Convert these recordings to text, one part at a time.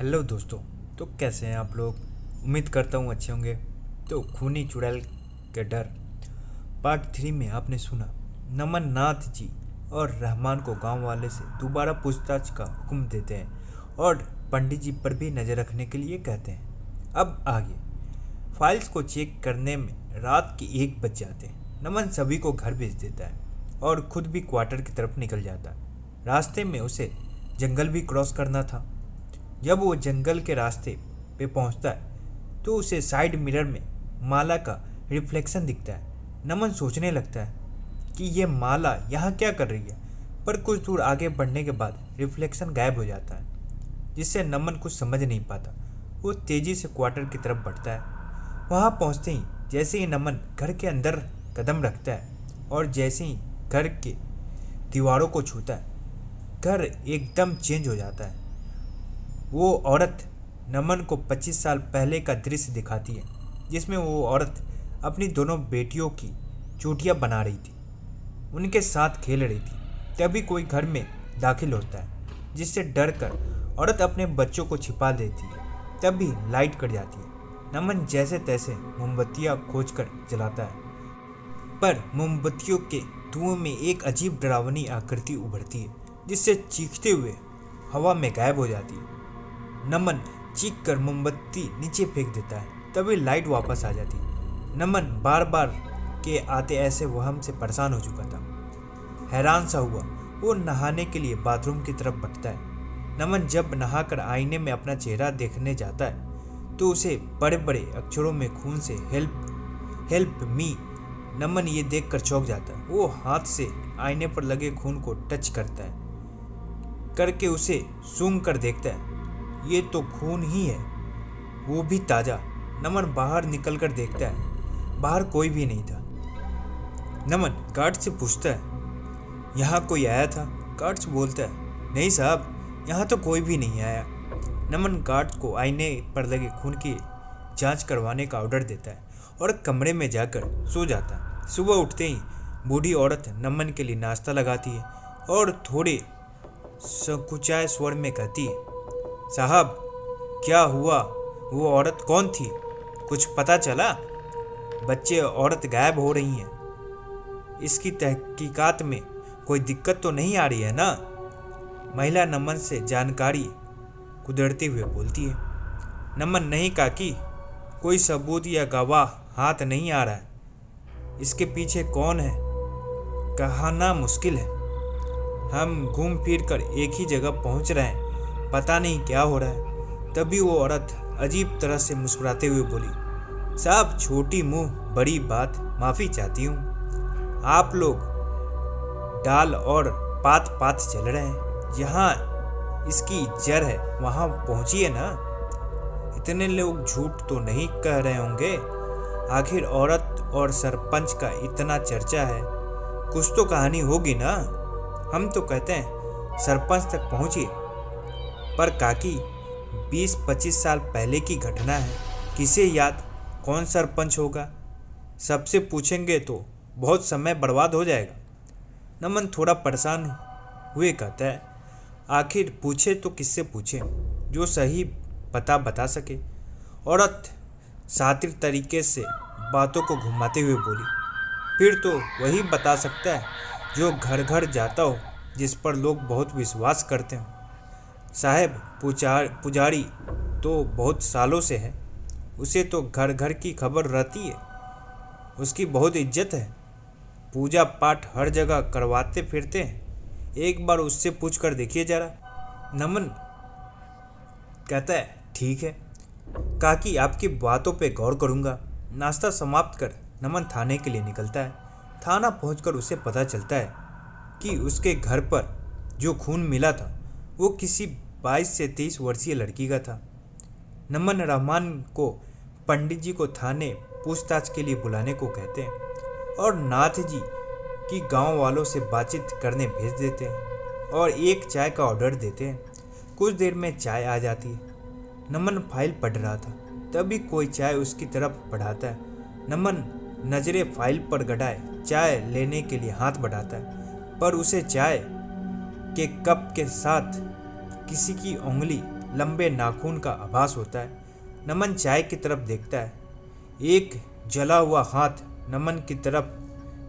Hello दोस्तों। तो कैसे हैं आप लोग? उम्मीद करता हूँ अच्छे होंगे। तो खूनी चुड़ैल के डर पार्ट 3 में आपने सुना नमन नाथ जी और रहमान को गांव वाले से दोबारा पूछताछ का हुक्म देते हैं और पंडित जी पर भी नज़र रखने के लिए कहते हैं। अब आगे फाइल्स को चेक करने में रात के 1 बज जाते हैं। नमन सभी को घर भेज देता है और खुद भी क्वार्टर की तरफ निकल जाता है। रास्ते में उसे जंगल भी क्रॉस करना था। जब वो जंगल के रास्ते पे पहुंचता है तो उसे साइड मिरर में माला का रिफ्लेक्शन दिखता है। नमन सोचने लगता है कि ये माला यहाँ क्या कर रही है, पर कुछ दूर आगे बढ़ने के बाद रिफ्लेक्शन गायब हो जाता है, जिससे नमन कुछ समझ नहीं पाता। वो तेजी से क्वार्टर की तरफ बढ़ता है। वहाँ पहुँचते ही जैसे ही नमन घर के अंदर कदम रखता है और जैसे ही घर के दीवारों को छूता है, घर एकदम चेंज हो जाता है। वो औरत नमन को 25 साल पहले का दृश्य दिखाती है, जिसमें वो औरत अपनी दोनों बेटियों की चोटियाँ बना रही थी, उनके साथ खेल रही थी। तभी कोई घर में दाखिल होता है, जिससे डर कर औरत अपने बच्चों को छिपा देती है। तभी लाइट कट जाती है। नमन जैसे तैसे मोमबत्तियाँ खोज कर जलाता है, पर मोमबत्तियों के धुएं में एक अजीब डरावनी आकृति उभरती है, जिससे चीखते हुए हवा में गायब हो जाती है। नमन चीख कर मोमबत्ती नीचे फेंक देता है। तभी लाइट वापस आ जाती है। नमन बार बार के आते ऐसे वहम से परेशान हो चुका था। हैरान सा हुआ वो नहाने के लिए बाथरूम की तरफ बढ़ता है। नमन जब नहाकर आईने में अपना चेहरा देखने जाता है तो उसे बड़े बड़े अक्षरों में खून से हेल्प मी। नमन ये देखकर चौंक जाता है। वो हाथ से आईने पर लगे खून को टच करके उसे सूंघ कर देखता है। ये तो खून ही है, वो भी ताजा। नमन बाहर निकलकर देखता है, बाहर कोई भी नहीं था। नमन गार्ड से पूछता है, यहाँ कोई आया था? गार्ड बोलता है, नहीं साहब, यहाँ तो कोई भी नहीं आया। नमन गार्ड को आईने पर लगे खून की जांच करवाने का ऑर्डर देता है और कमरे में जाकर सो जाता है। सुबह उठते ही बूढ़ी औरत नमन के लिए नाश्ता लगाती है और थोड़े संकुचाए स्वर में कहती है, साहब क्या हुआ? वो औरत कौन थी? कुछ पता चला? बच्चे औरत गायब हो रही हैं। इसकी तहकीकात में कोई दिक्कत तो नहीं आ रही है ना? महिला नमन से जानकारी कुदरते हुए बोलती है। नमन, नहीं काकी, कोई सबूत या गवाह हाथ नहीं आ रहा है। इसके पीछे कौन है कहना मुश्किल है। हम घूम फिर कर एक ही जगह पहुंच रहे हैं, पता नहीं क्या हो रहा है। तभी वो औरत अजीब तरह से मुस्कुराते हुए बोली, साहब छोटी मुंह बड़ी बात, माफ़ी चाहती हूँ। आप लोग डाल और पात पात चल रहे हैं, जहाँ इसकी जड़ है वहाँ पहुँचिए ना। इतने लोग झूठ तो नहीं कह रहे होंगे। आखिर औरत और सरपंच का इतना चर्चा है, कुछ तो कहानी होगी ना। हम तो कहते हैं सरपंच तक पहुँचिए। पर काकी 20-25 साल पहले की घटना है, किसे याद? कौन सरपंच होगा? सबसे पूछेंगे तो बहुत समय बर्बाद हो जाएगा। नमन थोड़ा परेशान हुए कहता है, आखिर पूछे तो किससे पूछे जो सही पता बता सके। औरत शातिर तरीके से बातों को घुमाते हुए बोली, फिर तो वही बता सकता है जो घर घर जाता हो, जिस पर लोग बहुत विश्वास करते हो। साहब पुजारी तो बहुत सालों से है, उसे तो घर घर की खबर रहती है, उसकी बहुत इज्जत है, पूजा पाठ हर जगह करवाते फिरते हैं। एक बार उससे पूछ कर देखिए जरा। नमन कहता है, ठीक है काकी, आपकी बातों पे गौर करूँगा। नाश्ता समाप्त कर नमन थाने के लिए निकलता है। थाना पहुंचकर उसे पता चलता है कि उसके घर पर जो खून मिला था वो किसी 22 से 23 वर्षीय लड़की का था। नमन रहमान को पंडित जी को थाने पूछताछ के लिए बुलाने को कहते हैं और नाथ जी की गांव वालों से बातचीत करने भेज देते हैं और एक चाय का ऑर्डर देते हैं। कुछ देर में चाय आ जाती है। नमन फाइल पढ़ रहा था, तभी कोई चाय उसकी तरफ बढ़ाता है। नमन नजरें फाइल पर गड़ाए चाय लेने के लिए हाथ बढ़ाता है, पर उसे चाय के कप के साथ किसी की उंगली लंबे नाखून का आभास होता है। नमन चाय की तरफ देखता है। एक जला हुआ हाथ नमन की तरफ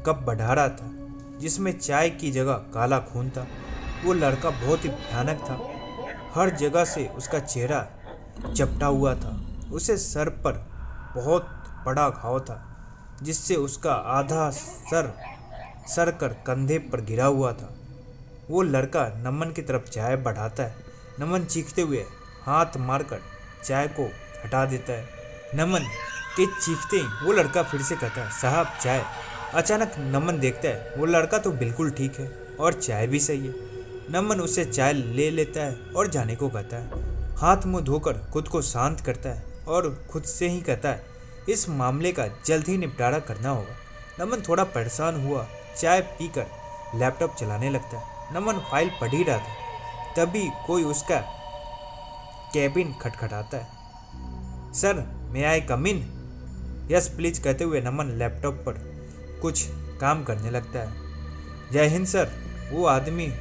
कप बढ़ा रहा था जिसमें चाय की जगह काला खून था। वो लड़का बहुत ही भयानक था। हर जगह से उसका चेहरा चपटा हुआ था। उसे सर पर बहुत बड़ा घाव था जिससे उसका आधा सर कर कंधे पर गिरा हुआ था। वो लड़का नमन की तरफ चाय बढ़ाता है। नमन चीखते हुए हाथ मारकर चाय को हटा देता है। नमन के चीखते ही वो लड़का फिर से कहता है, साहब चाय। अचानक नमन देखता है वो लड़का तो बिल्कुल ठीक है और चाय भी सही है। नमन उससे चाय ले लेता है और जाने को कहता है। हाथ मुंह धोकर खुद को शांत करता है और खुद से ही कहता है, इस मामले का जल्द ही निपटारा करना होगा। नमन थोड़ा परेशान हुआ चाय पीकर लैपटॉप चलाने लगता है। नमन फाइल पढ़ ही रहा था, तभी कोई उसका कैबिन खटखटाता है। Sir, may I come in? Yes please कहते हुए नमन लैपटॉप पर कुछ काम करने लगता है। जय हिंद सर। वो आदमी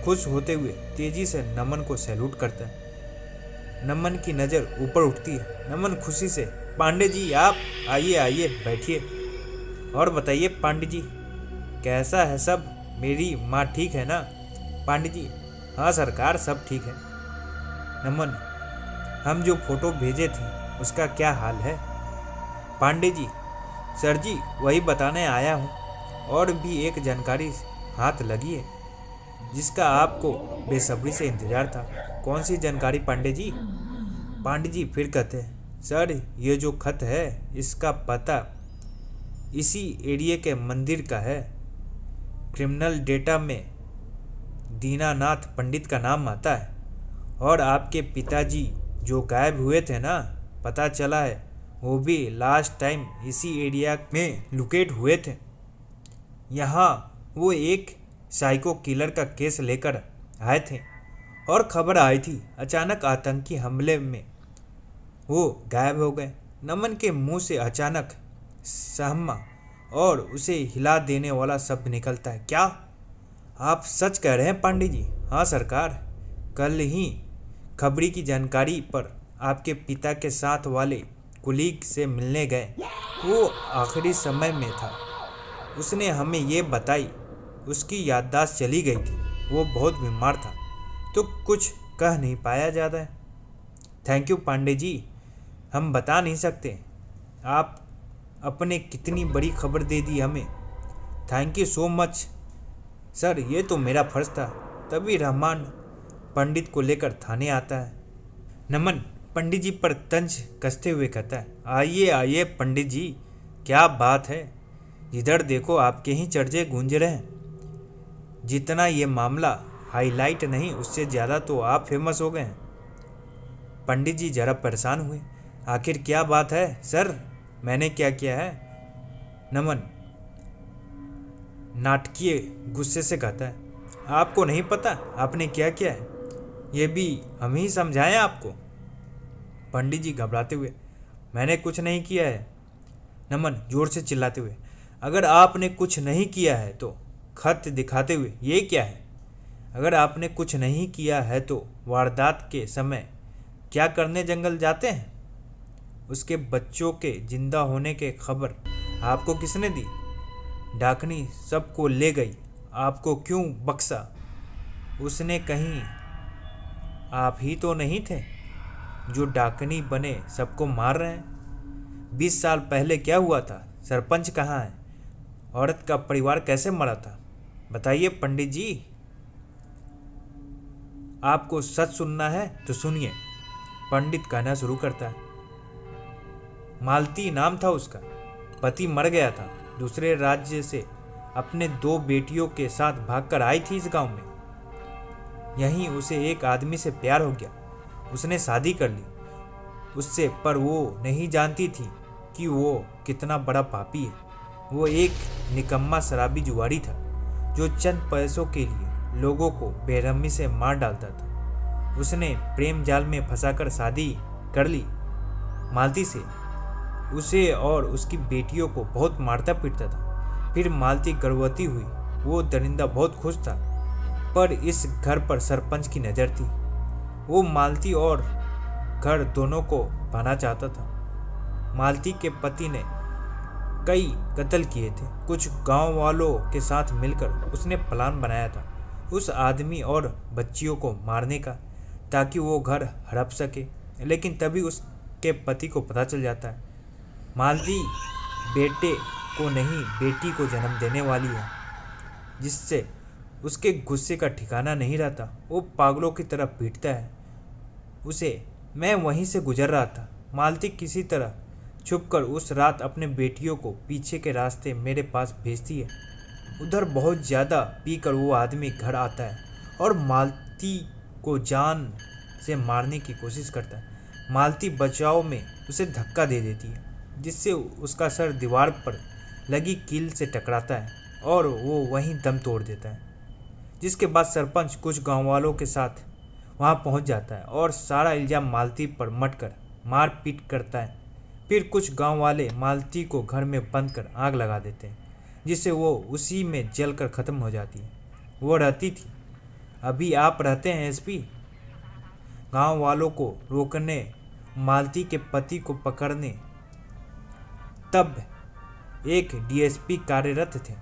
खुश होते हुए तेजी से नमन को सैल्यूट करता है। नमन की नज़र ऊपर उठती है। नमन खुशी से, पांडे जी आप आइए आइए बैठिए और बताइए पांडे जी कैसा है सब? मेरी माँ ठीक है ना? पांडे जी, हाँ सरकार सब ठीक है। नमन, हम जो फोटो भेजे थे उसका क्या हाल है? पांडे जी, सर जी वही बताने आया हूँ। और भी एक जानकारी हाथ लगी है जिसका आपको बेसब्री से इंतजार था। कौन सी जानकारी पांडे जी? पांडे जी फिर कहते हैं, सर ये जो खत है इसका पता इसी एरिया के मंदिर का है। क्रिमिनल डेटा में दीनानाथ पंडित का नाम आता है और आपके पिताजी जो गायब हुए थे ना, पता चला है वो भी लास्ट टाइम इसी एरिया में लोकेट हुए थे। यहाँ वो एक साइको किलर का केस लेकर आए थे और खबर आई थी अचानक आतंकी हमले में वो गायब हो गए। नमन के मुंह से अचानक सहमा और उसे हिला देने वाला शब्द निकलता है। क्या आप सच कह रहे हैं पांडे जी? हाँ सरकार, कल ही खबरी की जानकारी पर आपके पिता के साथ वाले कुलीग से मिलने गए। वो आखिरी समय में था। उसने हमें ये बताई उसकी याददाश्त चली गई थी। वो बहुत बीमार था तो कुछ कह नहीं पाया ज़्यादा है। थैंक यू पांडे जी, हम बता नहीं सकते आप अपने कितनी बड़ी खबर दे दी हमें। Thank you so much sir, ये तो मेरा फ़र्ज़ था। तभी रहमान पंडित को लेकर थाने आता है। नमन पंडित जी पर तंज कसते हुए कहता है, आइए आइए पंडित जी, क्या बात है? जिधर देखो आपके ही चर्चे गूंज रहे हैं। जितना ये मामला हाईलाइट नहीं उससे ज़्यादा तो आप फेमस हो गए हैं। पंडित जी जरा परेशान हुए। आखिर क्या बात है सर, मैंने क्या किया है? नमन नाटकीय गुस्से से कहता है, आपको नहीं पता आपने क्या किया है? ये भी हम ही समझाएं आपको? पंडित जी घबराते हुए, मैंने कुछ नहीं किया है। नमन जोर से चिल्लाते हुए, अगर आपने कुछ नहीं किया है तो खत दिखाते हुए, ये क्या है? अगर आपने कुछ नहीं किया है तो वारदात के समय क्या करने जंगल जाते हैं? उसके बच्चों के जिंदा होने के खबर आपको किसने दी? डाकनी सबको ले गई, आपको क्यों बख्शा? उसने कहीं आप ही तो नहीं थे जो डाकनी बने सबको मार रहे हैं? 20 साल पहले क्या हुआ था? सरपंच कहाँ है? औरत का परिवार कैसे मरा था? बताइए पंडित जी। आपको सच सुनना है तो सुनिए, पंडित कहना शुरू करता है। मालती नाम था उसका, पति मर गया था, दूसरे राज्य से अपने 2 बेटियों के साथ भागकर आई थी इस गांव में। यहीं उसे एक आदमी से प्यार हो गया, उसने शादी कर ली उससे, पर वो नहीं जानती थी कि वो कितना बड़ा पापी है। वो एक निकम्मा शराबी जुआरी था जो चंद पैसों के लिए लोगों को बेरहमी से मार डालता था। उसने प्रेम जाल में फंसाकर शादी कर ली मालती से। उसे और उसकी बेटियों को बहुत मारता पीटता था। फिर मालती गर्भवती हुई। वो दरिंदा बहुत खुश था, पर इस घर पर सरपंच की नज़र थी। वो मालती और घर दोनों को पाना चाहता था। मालती के पति ने कई कत्ल किए थे। कुछ गांव वालों के साथ मिलकर उसने प्लान बनाया था उस आदमी और बच्चियों को मारने का, ताकि वो घर हड़प सके। लेकिन तभी उसके पति को पता चल जाता है मालती बेटे को नहीं बेटी को जन्म देने वाली है, जिससे उसके गुस्से का ठिकाना नहीं रहता। वो पागलों की तरह पीटता है उसे। मैं वहीं से गुजर रहा था। मालती किसी तरह छुपकर उस रात अपने बेटियों को पीछे के रास्ते मेरे पास भेजती है। उधर बहुत ज़्यादा पीकर वो आदमी घर आता है और मालती को जान से मारने की कोशिश करता है। मालती बचाव में उसे धक्का दे देती है, जिससे उसका सर दीवार पर लगी कील से टकराता है और वो वहीं दम तोड़ देता है। जिसके बाद सरपंच कुछ गाँव वालों के साथ वहाँ पहुँच जाता है और सारा इल्ज़ाम मालती पर मढ़ कर मारपीट करता है। फिर कुछ गांव वाले मालती को घर में बंद कर आग लगा देते हैं, जिससे वो उसी में जलकर ख़त्म हो जाती है। वो रहती थी। अभी आप रहते हैं एसपी? गांव वालों को रोकने, मालती के पति को पकड़ने तब एक डीएसपी कार्यरत थे,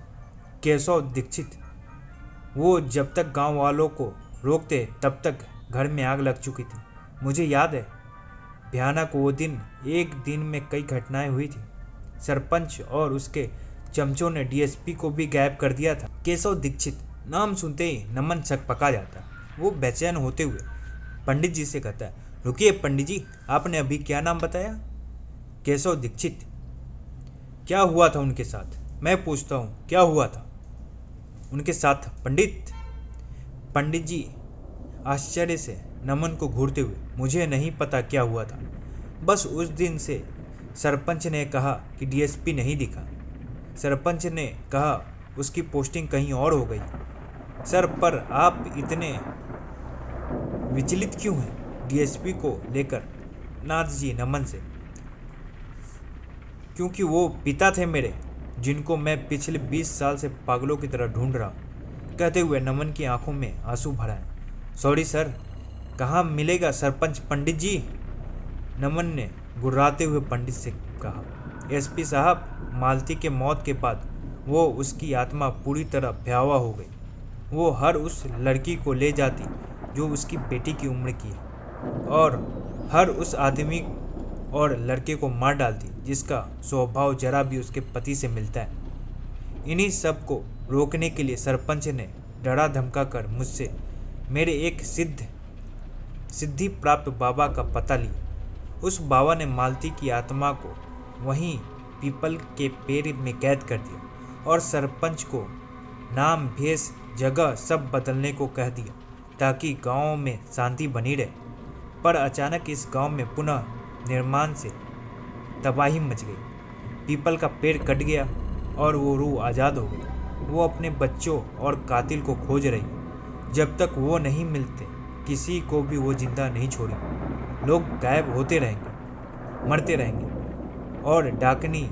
केशव दीक्षित। वो जब तक गांव वालों को रोकते तब तक घर में आग लग चुकी थी। मुझे याद है भयानक वो दिन। एक दिन में कई घटनाएं हुई थी। सरपंच और उसके चमचों ने डीएसपी को भी गायब कर दिया था। केशव दीक्षित नाम सुनते ही नमन शक पका जाता। वो बेचैन होते हुए पंडित जी से कहता है, रुकिए पंडित जी, आपने अभी क्या नाम बताया? केशव दीक्षित। क्या हुआ था उनके साथ? मैं पूछता हूँ, क्या हुआ था उनके साथ पंडित? पंडित जी आश्चर्य से नमन को घूरते हुए, मुझे नहीं पता क्या हुआ था। बस उस दिन से सरपंच ने कहा कि डीएसपी नहीं दिखा। सरपंच ने कहा उसकी पोस्टिंग कहीं और हो गई। सर, पर आप इतने विचलित क्यों हैं डीएसपी को लेकर? नाथ जी नमन से, क्योंकि वो पिता थे मेरे, जिनको मैं पिछले 20 साल से पागलों की तरह ढूंढ रहा हूँ। कहते हुए नमन की आंखों में आंसू भरा है। सॉरी सर, कहाँ मिलेगा सरपंच पंडित जी? नमन ने गुर्राते हुए पंडित से कहा, एसपी साहब, मालती के मौत के बाद वो उसकी आत्मा पूरी तरह भयावह हो गई। वो हर उस लड़की को ले जाती जो उसकी बेटी की उम्र की है, और हर उस आदमी और लड़के को मार डालती जिसका स्वभाव जरा भी उसके पति से मिलता है। इन्हीं सब को रोकने के लिए सरपंच ने डरा धमका कर मुझसे मेरे एक सिद्धि प्राप्त बाबा का पता लिया। उस बाबा ने मालती की आत्मा को वहीं पीपल के पेड़ में कैद कर दिया और सरपंच को नाम, भेष, जगह सब बदलने को कह दिया ताकि गांव में शांति बनी रहे। पर अचानक इस गांव में पुनः निर्माण से तबाही मच गई। पीपल का पेड़ कट गया और वो रूह आज़ाद हो गई। वो अपने बच्चों और कातिल को खोज रही। जब तक वो नहीं मिलते किसी को भी वो जिंदा नहीं छोड़ी। लोग गायब होते रहेंगे, मरते रहेंगे और डाकनी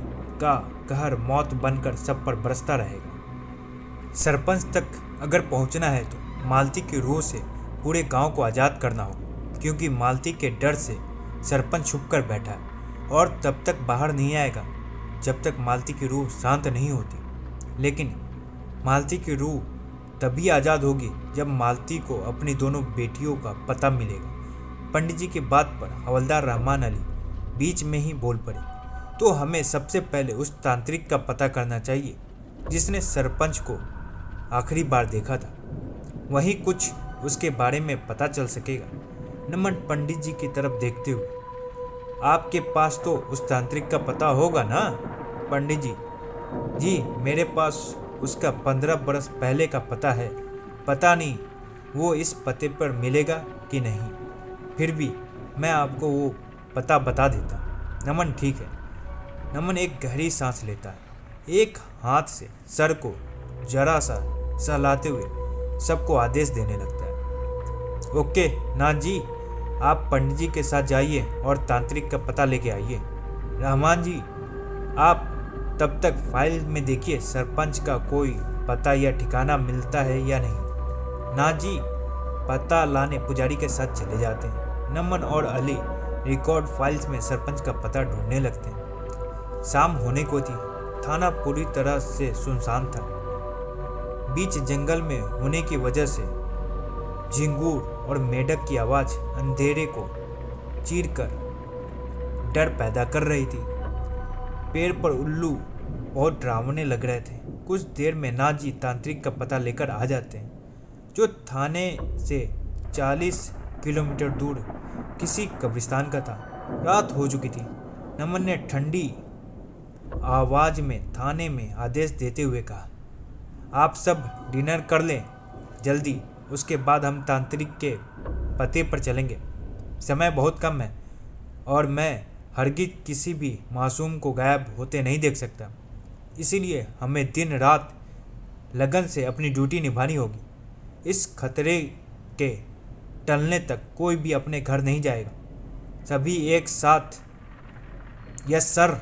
का कहर मौत बनकर सब पर बरसता रहेगा। सरपंच तक अगर पहुंचना है तो मालती की रूह से पूरे गांव को आज़ाद करना होगा, क्योंकि मालती के डर से सरपंच छुप कर बैठा है और तब तक बाहर नहीं आएगा जब तक मालती की रूह शांत नहीं होती। लेकिन मालती की रूह तभी आज़ाद होगी जब मालती को अपनी दोनों बेटियों का पता मिलेगा। पंडित जी की बात पर हवलदार रहमान अली बीच में ही बोल पड़े, तो हमें सबसे पहले उस तांत्रिक का पता करना चाहिए जिसने सरपंच को आखिरी बार देखा था। वहीं कुछ उसके बारे में पता चल सकेगा। नमन पंडित जी की तरफ देखते हुए, आपके पास तो उस तांत्रिक का पता होगा ना पंडित जी? जी, मेरे पास उसका 15 बरस पहले का पता है। पता नहीं वो इस पते पर मिलेगा कि नहीं, फिर भी मैं आपको वो पता बता देता। नमन, ठीक है। नमन एक गहरी सांस लेता है, एक हाथ से सर को जरा सा सहलाते हुए सबको आदेश देने लगता है। ओके नाथ जी, आप पंडित जी के साथ जाइए और तांत्रिक का पता लेके आइए। रहमान जी, आप तब तक फाइल में देखिए सरपंच का कोई पता या ठिकाना मिलता है या नहीं। नाथ जी, पता लाने पुजारी के साथ चले जाते हैं। नमन और अली रिकॉर्ड फाइल्स में सरपंच का पता ढूंढने लगते हैं। शाम होने को थी। थाना पूरी तरह से सुनसान था। बीच जंगल में होने की वजह से झिंगूर और मेढक की आवाज अंधेरे को चीरकर डर पैदा कर रही थी। पेड़ पर उल्लू बहुत डरावने लग रहे थे। कुछ देर में नाजी तांत्रिक का पता लेकर आ जाते हैं, जो थाने से 40 किलोमीटर दूर किसी कब्रिस्तान का था। रात हो चुकी थी। नमन ने ठंडी आवाज में थाने में आदेश देते हुए कहा, आप सब डिनर कर लें जल्दी, उसके बाद हम तांत्रिक के पते पर चलेंगे। समय बहुत कम है और मैं हरगिज किसी भी मासूम को गायब होते नहीं देख सकता, इसीलिए हमें दिन रात लगन से अपनी ड्यूटी निभानी होगी। इस खतरे के टलने तक कोई भी अपने घर नहीं जाएगा। सभी एक साथ यस सर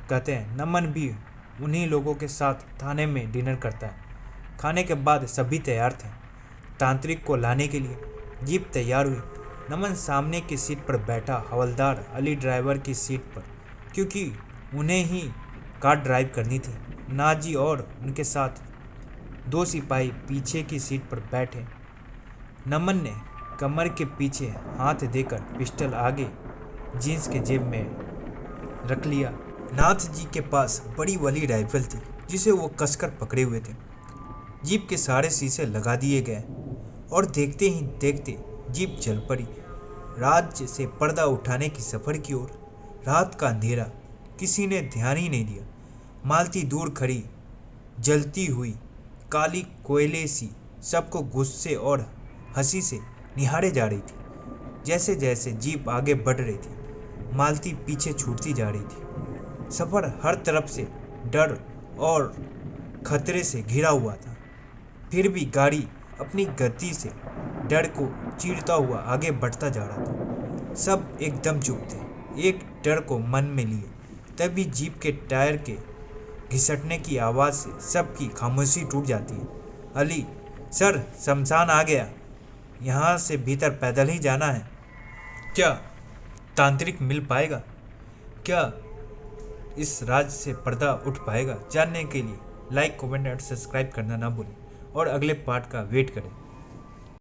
कहते हैं। नमन भी उन्हीं लोगों के साथ थाने में डिनर करता है। खाने के बाद सभी तैयार थे तांत्रिक को लाने के लिए। जीप तैयार हुई। नमन सामने की सीट पर बैठा, हवलदार अली ड्राइवर की सीट पर, क्योंकि उन्हें ही कार ड्राइव करनी थी। नाजी और उनके साथ 2 सिपाही पीछे की सीट पर बैठे। नमन ने कमर के पीछे हाथ देकर पिस्टल आगे जींस के जेब में रख लिया। नाथ जी के पास बड़ी वाली राइफल थी, जिसे वो कसकर पकड़े हुए थे। जीप के सारे शीशे लगा दिए गए और देखते ही देखते जीप चल पड़ी, राज्य से पर्दा उठाने की सफर की ओर। रात का अंधेरा, किसी ने ध्यान ही नहीं दिया। मालती दूर खड़ी जलती हुई काली कोयले सी सबको गुस्से और हंसी से निहारे जा रही थी। जैसे जैसे जीप आगे बढ़ रही थी, मालती पीछे छूटती जा रही थी। सफर हर तरफ से डर और खतरे से घिरा हुआ था, फिर भी गाड़ी अपनी गति से डर को चीरता हुआ आगे बढ़ता जा रहा था। सब एकदम चुप थे, एक डर को मन में लिए। तभी जीप के टायर के घिसटने की आवाज़ से सबकी खामोशी टूट जाती है। अली, सर शमशान आ गया, यहाँ से भीतर पैदल ही जाना है। क्या तांत्रिक मिल पाएगा? क्या इस राज से पर्दा उठ पाएगा? जानने के लिए लाइक, कमेंट और सब्सक्राइब करना ना भूलें और अगले पार्ट का वेट करें।